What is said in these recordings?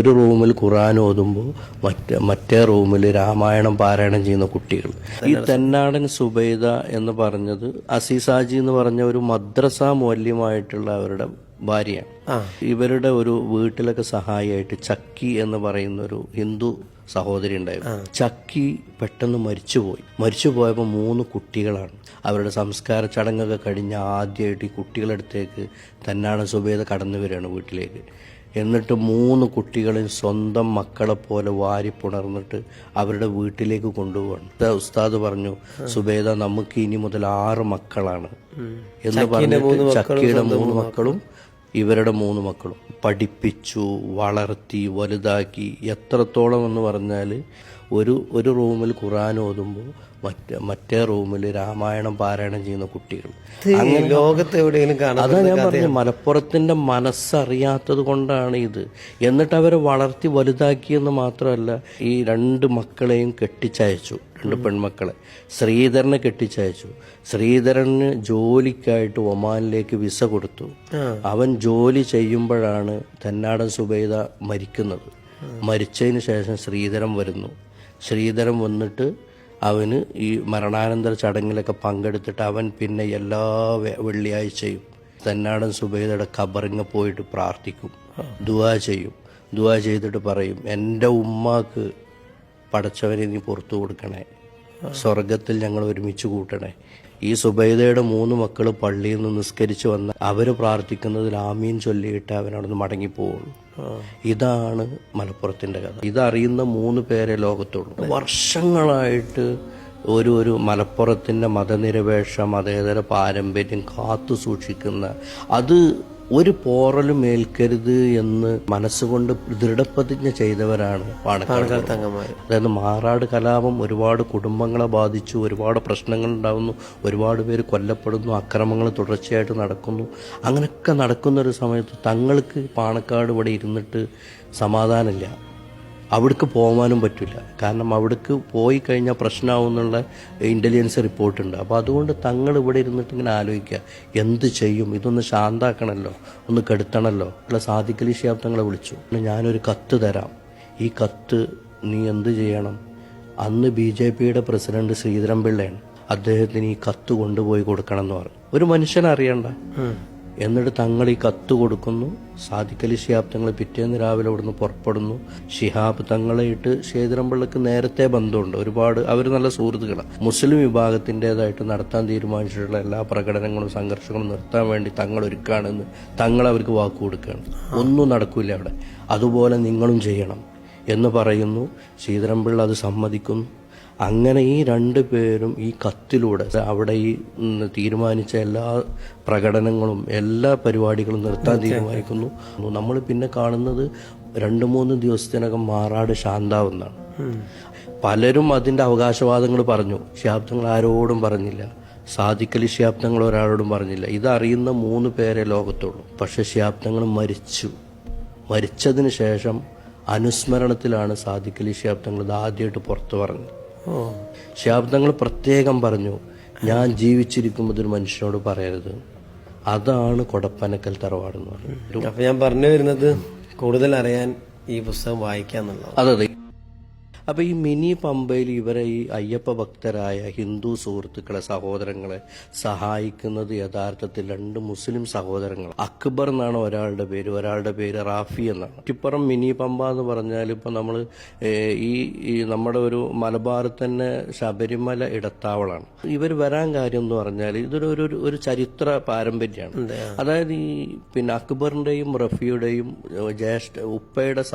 ഒരു റൂമിൽ ഖുർആൻ ഓതുമ്പോൾ മറ്റേ റൂമിൽ രാമായണം പാരായണം ചെയ്യുന്ന കുട്ടികൾ. ഈ തെന്നാടൻ സുബൈദ എന്ന് പറഞ്ഞത് അസീസാജി എന്ന് പറഞ്ഞ ഒരു മദ്രസ മൂല്യമായിട്ടുള്ള അവരുടെ ഭാര്യയാണ്. ഇവരുടെ ഒരു വീട്ടിലൊക്കെ സഹായിയായിട്ട് ചക്കി എന്ന് പറയുന്ന ഒരു ഹിന്ദു സഹോദരി ഉണ്ടായിരുന്നു. ചക്കി പെട്ടെന്ന് മരിച്ചുപോയപ്പോൾ 3 കുട്ടികളാണ്. അവരുടെ സംസ്കാര ചടങ്ങൊക്കെ കഴിഞ്ഞ് ആദ്യമായിട്ട് ഈ കുട്ടികളടുത്തേക്ക് തെന്നാടൻ സുബൈദ കടന്നു വരികയാണ് വീട്ടിലേക്ക്. എന്നിട്ട് 3 കുട്ടികളെയും സ്വന്തം മക്കളെ പോലെ വാരിപ്പുണർന്നിട്ട് അവരുടെ വീട്ടിലേക്ക് കൊണ്ടുപോവാണ്. ഉസ്താദ് പറഞ്ഞു, സുബൈദ നമുക്ക് ഇനി മുതൽ 6 മക്കളാണ് എന്ന് പറഞ്ഞിട്ട് ചക്കിയുടെ 3 മക്കളും ഇവരുടെ 3 മക്കളും പഠിപ്പിച്ചു, വളർത്തി, വലുതാക്കി. എത്രത്തോളം എന്ന് പറഞ്ഞാൽ ഒരു റൂമിൽ ഖുർആൻ ഓതുമ്പോൾ മറ്റേ റൂമിൽ രാമായണം പാരായണം ചെയ്യുന്ന കുട്ടികൾ. അങ്ങനെ ലോകത്ത് എവിടെയെങ്കിലും കാണാം. അതാ ഞാൻ പറഞ്ഞു, മലപ്പുറത്തിന്റെ മനസ്സറിയാത്തത് കൊണ്ടാണ് ഇത്. എന്നിട്ട് അവരെ വളർത്തി വലുതാക്കിയെന്ന് മാത്രമല്ല, ഈ 2 മക്കളെയും കെട്ടിച്ചയച്ചു, 2 പെൺമക്കളെ. ശ്രീധരനെ കെട്ടിച്ചയച്ചു. ശ്രീധരന് ജോലിക്കായിട്ട് ഒമാനിലേക്ക് വിസ കൊടുത്തു. അവൻ ജോലി ചെയ്യുമ്പോഴാണ് തെന്നാടൻ സുബൈദ മരിക്കുന്നത്. മരിച്ചതിന് ശേഷം ശ്രീധരൻ വന്നിട്ട് അവന് ഈ മരണാനന്തര ചടങ്ങിലൊക്കെ പങ്കെടുത്തിട്ട് അവൻ പിന്നെ എല്ലാ വെള്ളിയാഴ്ചയും തെന്നാടൻ സുബൈദയുടെ ഖബറിങ്ങ പോയിട്ട് പ്രാർത്ഥിക്കും, ദുആ ചെയ്യും. ദുആ ചെയ്തിട്ട് പറയും, എൻ്റെ ഉമ്മാക്ക് പടച്ചവനെ നീ പുറത്തു കൊടുക്കണേ, സ്വർഗത്തിൽ ഞങ്ങൾ ഒരുമിച്ച് കൂട്ടണേ. ഈ സുബൈദയുടെ 3 മക്കൾ പള്ളിയിൽ നിന്ന് നിസ്കരിച്ച് വന്ന് അവര് പ്രാർത്ഥിക്കുന്നതിൽ ആമീൻ ചൊല്ലിയിട്ട് അവനവിടുന്ന് മടങ്ങിപ്പോവുള്ളൂ. ഇതാണ് മലപ്പുറത്തിന്റെ കഥ. ഇതറിയുന്ന 3 പേരെ ലോകത്തുള്ളൂ. വർഷങ്ങളായിട്ട് ഒരു മലപ്പുറത്തിന്റെ മതനിരപേക്ഷ മതേതര പാരമ്പര്യം കാത്തു സൂക്ഷിക്കുന്ന, അത് ഒരു പോറലും ഏൽക്കരുത് എന്ന് മനസ്സുകൊണ്ട് ദൃഢപ്രതിജ്ഞ ചെയ്തവരാണ് പാണക്കാട് തങ്ങന്മാർ. അതായത് മാറാട് കലാപം ഒരുപാട് കുടുംബങ്ങളെ ബാധിച്ചു, ഒരുപാട് പ്രശ്നങ്ങൾ ഉണ്ടാകുന്നു, ഒരുപാട് പേര് കൊല്ലപ്പെടുന്നു, അക്രമങ്ങൾ തുടർച്ചയായിട്ട് നടക്കുന്നു. അങ്ങനെയൊക്കെ നടക്കുന്ന ഒരു സമയത്ത് തങ്ങൾക്ക് പാണക്കാട് ഇവിടെ ഇരുന്നിട്ട് സമാധാനമില്ല. അവിടേക്ക് പോകാനും പറ്റില്ല. കാരണം അവിടേക്ക് പോയി കഴിഞ്ഞാൽ പ്രശ്നമാവും എന്നുള്ള ഇൻ്റലിജൻസ് റിപ്പോർട്ടുണ്ട്. അപ്പോൾ അതുകൊണ്ട് തങ്ങൾ ഇവിടെ ഇരുന്നിട്ട് ഇങ്ങനെ ആലോചിക്കുക, എന്ത് ചെയ്യും, ഇതൊന്ന് ശാന്താക്കണമല്ലോ, ഒന്ന് കെടുത്തണമല്ലോ. അല്ല, സാദിഖ് അലി ശിഹാബ് തങ്ങളെ വിളിച്ചു, ഞാനൊരു കത്ത് തരാം, ഈ കത്ത് നീ എന്ത് ചെയ്യണം. അന്ന് BJPയുടെ പ്രസിഡന്റ് ശ്രീധരൻപിള്ളയാണ്. അദ്ദേഹത്തിന് ഈ കത്ത് കൊണ്ടുപോയി കൊടുക്കണം എന്ന് പറഞ്ഞു. ഒരു മനുഷ്യനറിയണ്ട. എന്നിട്ട് തങ്ങൾ ഈ കത്ത് കൊടുക്കുന്നു. സാദിഖ് അലി ശിഹാബ് തങ്ങൾ പിറ്റേന്ന് രാവിലെ അവിടുന്ന് പുറപ്പെടുന്നു. ശിഹാബ് തങ്ങളായിട്ട് ശ്രീധരൻപിള്ളക്ക് നേരത്തെ ബന്ധമുണ്ട്, ഒരുപാട് അവർ നല്ല സുഹൃത്തുക്കളാണ്. മുസ്ലിം വിഭാഗത്തിൻ്റെതായിട്ട് നടത്താൻ തീരുമാനിച്ചിട്ടുള്ള എല്ലാ പ്രകടനങ്ങളും സംഘർഷങ്ങളും നിർത്താൻ വേണ്ടി തങ്ങൾ ഒരുക്കാണെന്ന് തങ്ങൾ അവർക്ക് വാക്ക് കൊടുക്കുകയാണ്. ഒന്നും നടക്കില്ല അവിടെ, അതുപോലെ നിങ്ങളും ചെയ്യണം എന്ന് പറയുന്നു. ശ്രീധരൻപിള്ള അത് സമ്മതിക്കുന്നു. അങ്ങനെ ഈ 2 പേരും ഈ കത്തിലൂടെ അവിടെ ഈ തീരുമാനിച്ച എല്ലാ പ്രകടനങ്ങളും എല്ലാ പരിപാടികളും നിർത്താൻ തീരുമാനിക്കുന്നു. നമ്മൾ പിന്നെ കാണുന്നത് 2-3 ദിവസത്തിനകം മാറാട് ശാന്താവുന്നതാണ്. പലരും അതിന്റെ അവകാശവാദങ്ങൾ പറഞ്ഞു. ശിഹാബ് തങ്ങൾ ആരോടും പറഞ്ഞില്ല, സാദിഖ് അലി ശിഹാബ് തങ്ങൾ ഒരാളോടും പറഞ്ഞില്ല. ഇതറിയുന്ന 3 പേരെ ലോകത്തുള്ളൂ. പക്ഷെ ശിഹാബ് തങ്ങൾ മരിച്ചതിന് ശേഷം അനുസ്മരണത്തിലാണ് സാദിഖ് അലി ശിഹാബ് തങ്ങൾ ഇത് ആദ്യമായിട്ട് പുറത്തു പറഞ്ഞത്. ശിഹാബ് തങ്ങൾ പ്രത്യേകം പറഞ്ഞു, ഞാൻ ജീവിച്ചിരിക്കുമ്പോൾ ഒരു മനുഷ്യനോട് പറയരുത്. അതാണ് കൊടപ്പനക്കൽ തറവാടെന്ന് പറഞ്ഞു. അപ്പൊ ഞാൻ പറഞ്ഞു വരുന്നത്, കൂടുതൽ അറിയാൻ ഈ പുസ്തകം വായിക്കാന്നുള്ളത്. അതെ. അപ്പൊ ഈ മിനി പമ്പയിൽ ഇവരെ ഈ അയ്യപ്പ ഭക്തരായ ഹിന്ദു സുഹൃത്തുക്കളെ, സഹോദരങ്ങളെ സഹായിക്കുന്നത് യഥാർത്ഥത്തിൽ 2 മുസ്ലിം സഹോദരങ്ങൾ. അക്ബർ എന്നാണ് ഒരാളുടെ പേര് റാഫി എന്നാണ്. ഇപ്പുറം മിനി പമ്പ എന്ന് പറഞ്ഞാൽ ഇപ്പൊ നമ്മള് ഈ നമ്മുടെ ഒരു മലബാർ തന്നെ ശബരിമല ഇടത്താവളാണ്. ഇവർ വരാൻ കാര്യം എന്ന് പറഞ്ഞാൽ ഇതൊരു ചരിത്ര പാരമ്പര്യമാണ്. അതായത് ഈ പിന്നെ അക്ബറിന്റെയും റഫിയുടെയും ഉപ്പയുടെ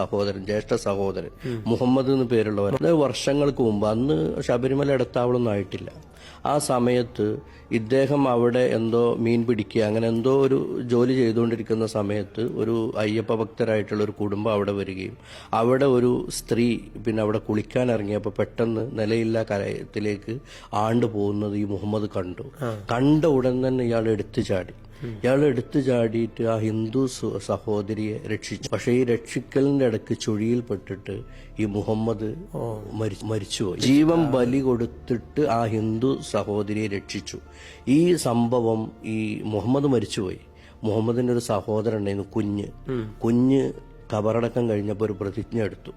ജ്യേഷ്ഠ സഹോദരൻ മുഹമ്മദ് എന്ന് പേരുള്ള വർഷങ്ങൾക്ക് മുമ്പ്, അന്ന് ശബരിമല ഇടത്താവളൊന്നും ആയിട്ടില്ല. ആ സമയത്ത് ഇദ്ദേഹം അവിടെ എന്തോ മീൻ പിടിക്കുക അങ്ങനെ എന്തോ ഒരു ജോലി ചെയ്തുകൊണ്ടിരിക്കുന്ന സമയത്ത് ഒരു അയ്യപ്പ ഭക്തരായിട്ടുള്ള ഒരു കുടുംബം അവിടെ വരികയും അവിടെ ഒരു സ്ത്രീ പിന്നെ അവിടെ കുളിക്കാൻ ഇറങ്ങിയപ്പോൾ പെട്ടെന്ന് നിലയില്ലാ കരയത്തിലേക്ക് ആണ്ടു പോകുന്നത് ഈ മുഹമ്മദ് കണ്ട ഉടൻ തന്നെ ഇയാൾ എടുത്തു ചാടിയിട്ട് ആ ഹിന്ദു സഹോദരിയെ രക്ഷിച്ചു. പക്ഷെ ഈ രക്ഷിക്കലിന്റെ ഇടയ്ക്ക് ചുഴിയിൽപ്പെട്ടിട്ട് ഈ മുഹമ്മദ് മരിച്ചുപോയി. ജീവൻ ബലി കൊടുത്തിട്ട് ആ ഹിന്ദു സഹോദരിയെ രക്ഷിച്ചു. ഈ സംഭവം ഈ മുഹമ്മദ് മരിച്ചുപോയി. മുഹമ്മദിന്റെ ഒരു സഹോദരൻ ഉണ്ടായിരുന്നു, കുഞ്ഞ് കബറടക്കം കഴിഞ്ഞപ്പോൾ ഒരു പ്രതിജ്ഞ എടുത്തു,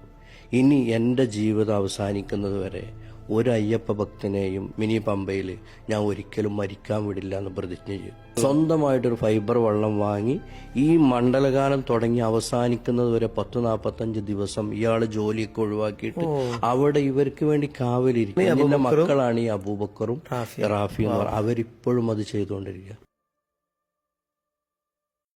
ഇനി എൻ്റെ ജീവിതം അവസാനിക്കുന്നത് വരെ ഒരു അയ്യപ്പ ഭക്തനെയും മിനി പമ്പയിൽ ഞാൻ ഒരിക്കലും മരിക്കാൻ വിടില്ല എന്ന് പ്രതിജ്ഞ ചെയ്തു. സ്വന്തമായിട്ടൊരു ഫൈബർ വെള്ളം വാങ്ങി ഈ മണ്ഡലകാലം തുടങ്ങി അവസാനിക്കുന്നത് വരെ 10-45 ദിവസം ഇയാൾ ജോലിയൊക്കെ ഒഴിവാക്കിയിട്ട് അവിടെ ഇവർക്ക് വേണ്ടി കാവലിരിക്കും. എന്റെ മക്കളാണ് ഈ അബൂബക്കറും റാഫിയും. അവരിപ്പോഴും അത് ചെയ്തുകൊണ്ടിരിക്കുക.